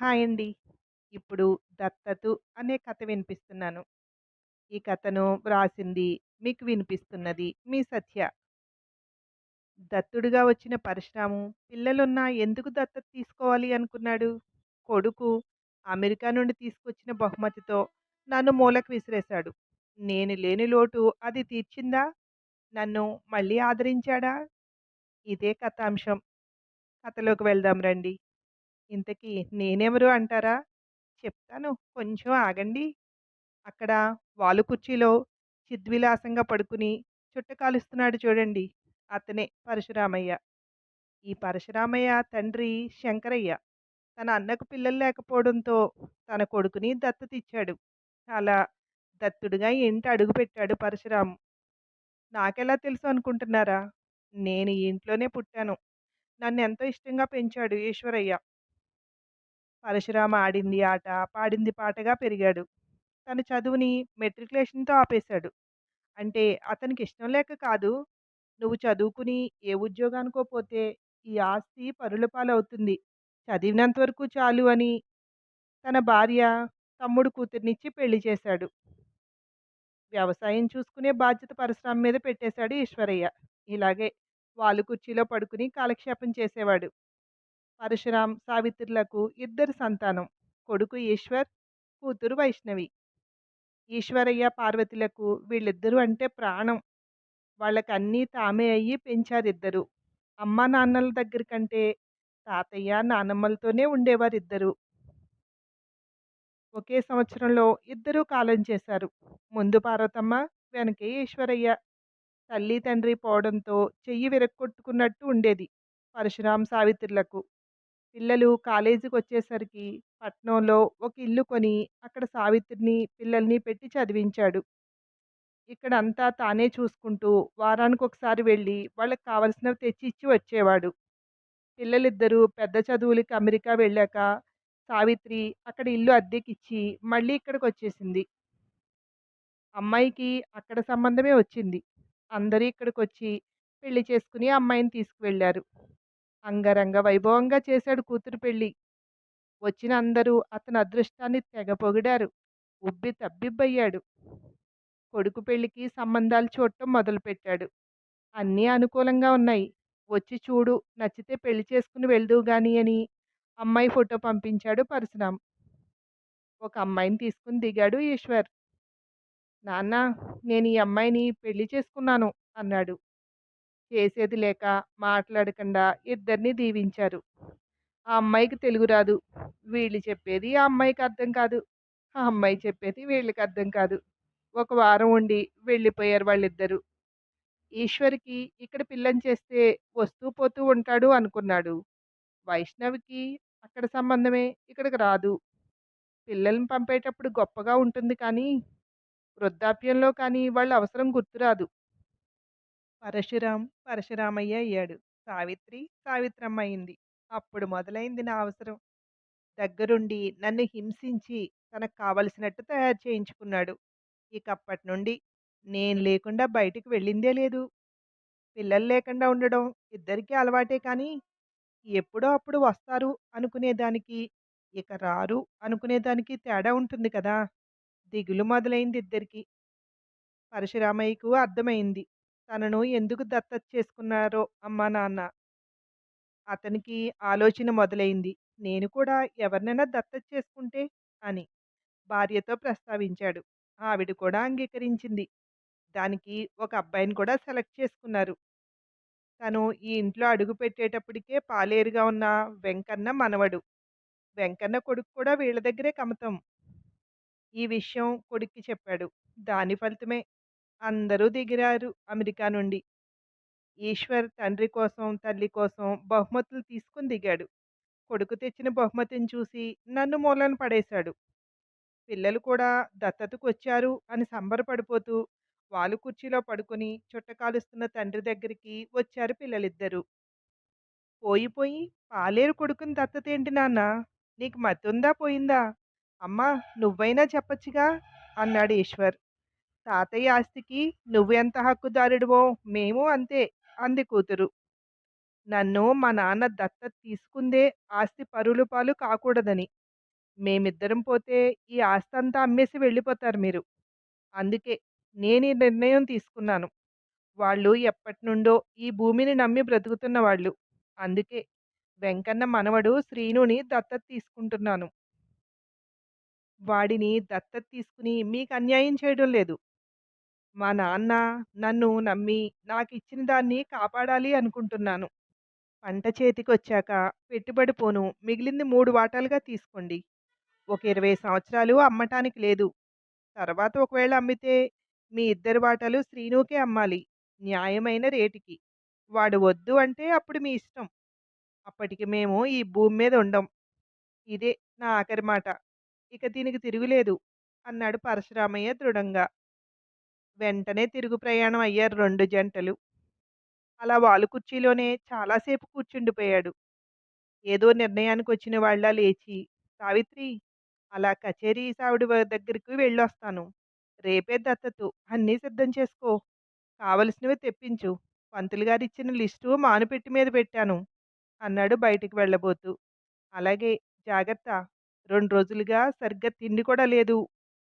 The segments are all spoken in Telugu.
హాయ్ అండి. ఇప్పుడు 'దత్తతు' అనే కథ వినిపిస్తున్నాను. ఈ కథను వ్రాసింది, మీకు వినిపిస్తున్నది మీ సత్య. దత్తుడుగా వచ్చిన పరశురాము పిల్లలున్నా ఎందుకు దత్తత తీసుకోవాలి అనుకున్నాడు? కొడుకు అమెరికా నుండి తీసుకొచ్చిన బహుమతితో నన్ను మూలకు విసిరేశాడు. నేను లేని లోటు అది తీర్చిందా? నన్ను మళ్ళీ ఆదరించాడా? ఇదే కథాంశం. కథలోకి వెళ్దాం రండి. ఇంతకీ నేనెవరు అంటారా? చెప్తాను, కొంచెం ఆగండి. అక్కడ వాలు కుర్చీలో చిద్విలాసంగా పడుకుని చుట్ట కాలుస్తున్నాడు చూడండి. అతనే పరశురామయ్య. ఈ పరశురామయ్య తండ్రి శంకరయ్య. తన అన్నకు పిల్లలు లేకపోవడంతో తన కొడుకుని దత్తతిచ్చాడు. అలా దత్తుడిగా ఇంట అడుగుపెట్టాడు పరశురాము. నాకెలా తెలుసు అనుకుంటున్నారా? నేను ఈ ఇంట్లోనే పుట్టాను. నన్నెంతో ఇష్టంగా పెంచాడు ఈశ్వరయ్య. పరశురామ ఆడింది ఆట, పాడింది పాటగా పెరిగాడు. తన చదువుని మెట్రికులేషన్‌తో ఆపేశాడు. అంటే అతనికి ఇష్టం లేక కాదు. నువ్వు చదువుకుని ఏ ఉద్యోగానికో పోతే ఈ ఆస్తి పరుల పాలవుతుంది. చదివినంత వరకు చాలు అని తన భార్య, తమ్ముడు కూతుర్నిచ్చి పెళ్లి చేశాడు. వ్యవసాయం చూసుకునే బాధ్యత పరశురాం మీద పెట్టేశాడు ఈశ్వరయ్య. ఇలాగే వాలు కుర్చీలో పడుకుని కాలక్షేపం చేసేవాడు. పరశురాం, సావిత్రులకు ఇద్దరు సంతానం. కొడుకు ఈశ్వర్, కూతురు వైష్ణవి. ఈశ్వరయ్య, పార్వతులకు వీళ్ళిద్దరూ అంటే ప్రాణం. వాళ్ళకన్నీ తామే అయ్యి పెంచారిద్దరు. అమ్మా నాన్నల దగ్గర కంటే తాతయ్య, నానమ్మలతోనే ఉండేవారిద్దరూ. ఒకే సంవత్సరంలో ఇద్దరూ కాలం చేశారు. ముందు పార్వతమ్మ, వెనకే ఈశ్వరయ్య. తల్లి తండ్రి పోవడంతో చెయ్యి విరగ్గొట్టుకున్నట్టు ఉండేది పరశురాం, సావిత్రులకు. పిల్లలు కాలేజీకొచ్చేసరికి పట్నంలో ఒక ఇల్లు కొని అక్కడ సావిత్రిని, పిల్లల్ని పెట్టి చదివించాడు. ఇక్కడంతా తానే చూసుకుంటూ వారానికొకసారి వెళ్ళి వాళ్ళకి కావాల్సినవి తెచ్చి ఇచ్చి వచ్చేవాడు. పిల్లలిద్దరూ పెద్ద చదువులకి అమెరికా వెళ్ళాక సావిత్రి అక్కడ ఇల్లు అద్దెకిచ్చి మళ్ళీ ఇక్కడికొచ్చేసింది. అమ్మాయికి అక్కడ సంబంధమే వచ్చింది. అందరూ ఇక్కడికొచ్చి పెళ్లి చేసుకుని అమ్మాయిని తీసుకువెళ్లారు. అంగరంగ వైభవంగా చేశాడు కూతురు పెళ్లి. వచ్చిన అందరూ అతని అదృష్టాన్ని తెగ పొగిడారు. ఉబ్బి తబ్బిబ్బయ్యాడు. కొడుకు పెళ్లికి సంబంధాలు చూడటం మొదలుపెట్టాడు. అన్నీ అనుకూలంగా ఉన్నాయి. వచ్చి చూడు, నచ్చితే పెళ్లి చేసుకుని వెళ్దువు గాని అని అమ్మాయి ఫోటో పంపించాడు పరశురాం. ఒక అమ్మాయిని తీసుకుని దిగాడు ఈశ్వర్. నాన్న, నేను ఈ అమ్మాయిని పెళ్లి చేసుకున్నాను అన్నాడు. చేసేది లేక మాట్లాడకుండా ఇద్దరిని దీవించారు. ఆ అమ్మాయికి తెలుగు రాదు. వీళ్ళు చెప్పేది ఆ అమ్మాయికి అర్థం కాదు. ఆ అమ్మాయి చెప్పేది వీళ్ళకి అర్థం కాదు. ఒక వారం ఉండి వెళ్ళిపోయారు వాళ్ళిద్దరూ. ఈశ్వర్‌కి ఇక్కడ పిల్లని చేస్తే వస్తూ పోతూ ఉంటాడు అనుకున్నాడు. వైష్ణవికి అక్కడ సంబంధమే ఇక్కడికి రాదు. పిల్లల్ని పంపేటప్పుడు గొప్పగా ఉంటుంది కానీ, వృద్ధాప్యంలో కానీ వాళ్ళ అవసరం గుర్తురాదు. పరశురాం పరశురామయ్య అయ్యాడు. సావిత్రి సావిత్రమ్మ అయింది. అప్పుడు మొదలైంది నా అవసరం. దగ్గరుండి నన్ను హింసించి తనకు కావలసినట్టు తయారు చేయించుకున్నాడు. ఇకప్పటి నుండి నేను లేకుండా బయటికి వెళ్ళిందే లేదు. పిల్లలు లేకుండా ఉండడం ఇద్దరికీ అలవాటే కానీ, ఎప్పుడో అప్పుడు వస్తారు అనుకునేదానికి, ఇక రారు అనుకునేదానికి తేడా ఉంటుంది కదా! దిగులు మొదలైంది ఇద్దరికీ. పరశురామయ్యకు అర్థమైంది. తనను ఎందుకు దత్తత చేసుకున్నారో అమ్మా, నాన్న. అతనికి ఆలోచన మొదలైంది. నేను కూడా ఎవరినైనా దత్తత చేసుకుంటే అని భార్యతో ప్రస్తావించాడు. ఆవిడ కూడా అంగీకరించింది. దానికి ఒక అబ్బాయిని కూడా సెలెక్ట్ చేసుకున్నారు. తను ఈ ఇంట్లో అడుగుపెట్టేటప్పటికే పాలేరుగా ఉన్న వెంకన్న మనవడు. వెంకన్న కొడుకు కూడా వీళ్ళ దగ్గరే కమతం. ఈ విషయం కొడుక్కి చెప్పాడు. దాని ఫలితమే అందరూ దిగిరారు అమెరికా నుండి. ఈశ్వర్ తండ్రి కోసం, తల్లి కోసం బహుమతులు తీసుకొని దిగాడు. కొడుకు తెచ్చిన బహుమతిని చూసి నన్ను మూలన పడేశాడు. పిల్లలు కూడా దత్తతకొచ్చారు అని సంబరపడిపోతూ వాలు కుర్చీలో పడుకొని చుట్ట కాలుస్తున్న తండ్రి దగ్గరికి వచ్చారు పిల్లలిద్దరూ. పోయి పోయి పాలేరు కొడుకుని దత్తతేంటి నాన్నా? నీకు మతుందా పోయిందా? అమ్మా, నువ్వైనా చెప్పచ్చుగా అన్నాడు ఈశ్వర్. తాతయ్య ఆస్తికి నువ్వెంత హక్కుదారుడివో మేము అంతే అంది కూతురు. నన్ను మా నాన్న దత్తత తీసుకుందే ఆస్తి పరుల పాలు కాకూడదని. మేమిద్దరం పోతే ఈ ఆస్తంతా అమ్మేసి వెళ్ళిపోతారు మీరు. అందుకే నేనీ నిర్ణయం తీసుకున్నాను. వాళ్ళు ఎప్పటినుండో ఈ భూమిని నమ్మి బ్రతుకుతున్న వాళ్ళు. అందుకే వెంకన్న మనవడు శ్రీనుని దత్తత తీసుకుంటున్నాను. వాడిని దత్తత తీసుకొని మీకన్యాయం చేయడం లేదు. మా నాన్న నన్ను నమ్మి నాకిచ్చిన దాన్ని కాపాడాలి అనుకుంటున్నాను. పంట చేతికొచ్చాక పెట్టుబడి పోను మిగిలింది 3 వాటాలుగా తీసుకోండి. ఒక 20 సంవత్సరాలు అమ్మటానికి లేదు. తర్వాత ఒకవేళ అమ్మితే మీ ఇద్దరి వాటాలు శ్రీనుకే అమ్మాలి. న్యాయమైన రేటుకి. వాడు వద్దు అంటే అప్పుడు మీ ఇష్టం. అప్పటికి మేము ఈ భూమి మీద ఉండం. ఇదే నా ఆఖరి మాట. ఇక దీనికి తిరుగులేదు అన్నాడు పరశురామయ్య దృఢంగా. వెంటనే తిరుగు ప్రయాణం అయ్యారు 2 జంటలు. అలా వాలు కుర్చీలోనే చాలాసేపు కూర్చుండిపోయాడు. ఏదో నిర్ణయానికొచ్చిన వాళ్ళ లేచి, సావిత్రి అలా కచేరీ సావిడి దగ్గరికి వెళ్ళొస్తాను. రేపే దత్తతు అన్నీ సిద్ధం చేసుకో. కావలసినవి తెప్పించు. పంతులు గారిచ్చిన లిస్టు మానుపెట్టి మీద పెట్టాను అన్నాడు బయటికి వెళ్ళబోతూ. అలాగే జాగ్రత్త. 2 రోజులుగా సరిగ్గా తిండి కూడా లేదు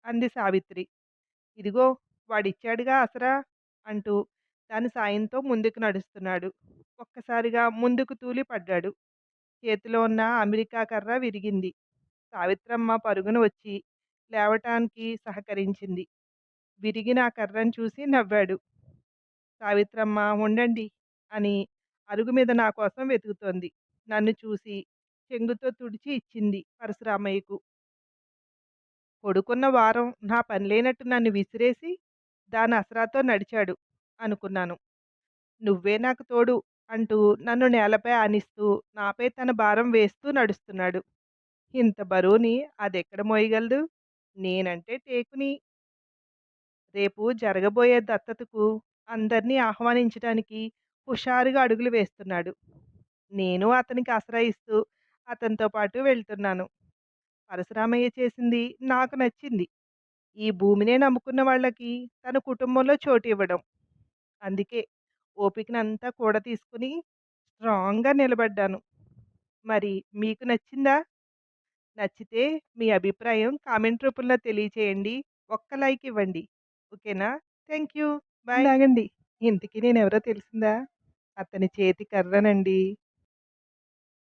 అంది సావిత్రి. ఇదిగో వాడిచ్చాడుగా ఆసరా అంటూ దాని సాయంతో ముందుకు నడుస్తున్నాడు. ఒక్కసారిగా ముందుకు తూలి పడ్డాడు. చేతిలో ఉన్న అమెరికా కర్ర విరిగింది. సావిత్రమ్మ పరుగున వచ్చి లేవటానికి సహకరించింది. విరిగిన ఆ కర్రను చూసి నవ్వాడు. సావిత్రమ్మ ఉండండి అని అరుగు మీద నా కోసం వెతుకుతోంది. నన్ను చూసి చెంగుతో తుడిచి ఇచ్చింది పరశురామయ్యకు. పడుకున్న వారం నా పనిలేనట్టు నన్ను విసిరేసి దాని ఆసరాతో నడిచాడు అనుకున్నాను. నువ్వే నాకు తోడు అంటూ నన్ను నేలపై ఆనిస్తూ నాపై తన భారం వేస్తూ నడుస్తున్నాడు. ఇంత బరువుని అదెక్కడ మోయగలదు? నేనంటే టేకుని. రేపు జరగబోయే దత్తతకు అందర్నీ ఆహ్వానించటానికి హుషారుగా అడుగులు వేస్తున్నాడు. నేను అతనికి ఆసరా ఇస్తూ అతనితో పాటు వెళ్తున్నాను. పరశురామయ్య చేసింది నాకు నచ్చింది. ఈ భూమినే నమ్ముకున్న వాళ్ళకి తన కుటుంబంలో చోటివ్వడం. అందుకే ఓపికనంతా కూడా తీసుకుని స్ట్రాంగ్‌గా నిలబడ్డాను. మరి మీకు నచ్చిందా? నచ్చితే మీ అభిప్రాయం కామెంట్ రూపంలో తెలియచేయండి. ఒక్క లైక్ ఇవ్వండి. ఓకేనా? Thank you. బాయ్. ఆగండి. ఇంతకీ నేనెవరో తెలిసిందా? అతని చేతి కర్రనండి.